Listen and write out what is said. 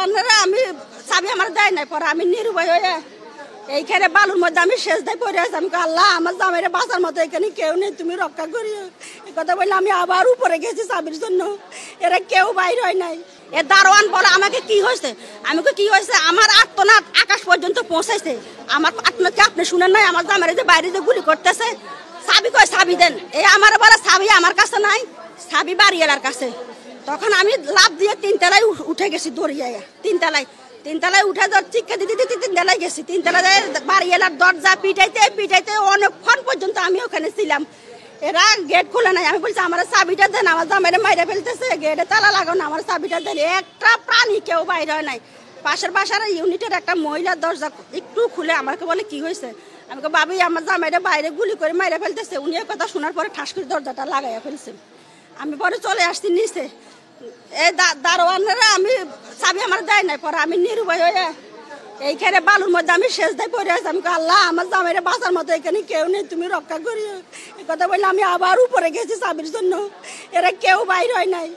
দারোয়ানরা আমি চাবি আমার দেয় নাই, পরে আমি নিরুপায় হয়ে এইখানে বালুর মধ্যে আমি শেষ দায় পড়ে আছি। আমি আল্লাহ আমার জামাইরে বাঁচার মতো এখানে কেউ নেই, তুমি রক্ষা করিও। এই কথা বললে আমি আবার উপরে গেছি চাবির জন্য, এরা কেউ বাইর হয় নাই। এ দারোয়ান বলে আমাকে কি হয়েছে, আমি কি হয়েছে, আমার আত্মনাদ আকাশ পর্যন্ত পৌঁছাইছে। আমার আত্মনাদ কি আপনি শুনেন নাই? আমার জামাইরে যে বাইরে যে গুলি করতেছে, চাবি কয় চাবি দেন, এই আমার বলে চাবি আমার কাছে নাই, চাবি বাড়িওয়ালার কাছে। তখন আমি লাফ দিয়ে 3 তলায় উঠে গেছি, দৌড়িয়ে 3 তলায় উঠে চিক্কা দিতে দিতে 3 তলায় গেছি। 3 তলায় বাড়িওয়ালার দরজা পিটাইতে অনেকক্ষণ পর্যন্ত আমি ওখানে ছিলাম। এরা গেট খুলে নাই। আমি বলছি আমার চাবিটা দেন, আমার জামাইরে মাইরে ফেলতেছে, গেটে তালা লাগানো, আমার চাবিটা দেন। একটা প্রাণী কেউ বাইরে হয় নাই। পাশের বাসার ইউনিটের একটা মহিলার দরজা একটু খুলে আমাকে বলে কি হয়েছে, আমি ভাবি আমার জামাইরে বাইরে গুলি করে মাইরে ফেলতেছে। উনি কথা শোনার পরে ঠাস করে দরজাটা লাগাইয়া ফেলছে। আমি পরে চলে আসছি নিচে। এই দারোয়ানরা আমি চাবি আমার দেয় নাই, পরে আমি নিরুপায় হয়ে এইখানে বালুর মধ্যে আমি শেষ দায় পড়ে আছি। আমি আল্লাহ আমার জামাইরে বাঁচার মতো এখানে কেউ নেই, তুমি রক্ষা করিও। এই কথা বললে আমি আবার উপরে গেছি চাবির জন্য, এরা কেউ বাইর হয় নাই।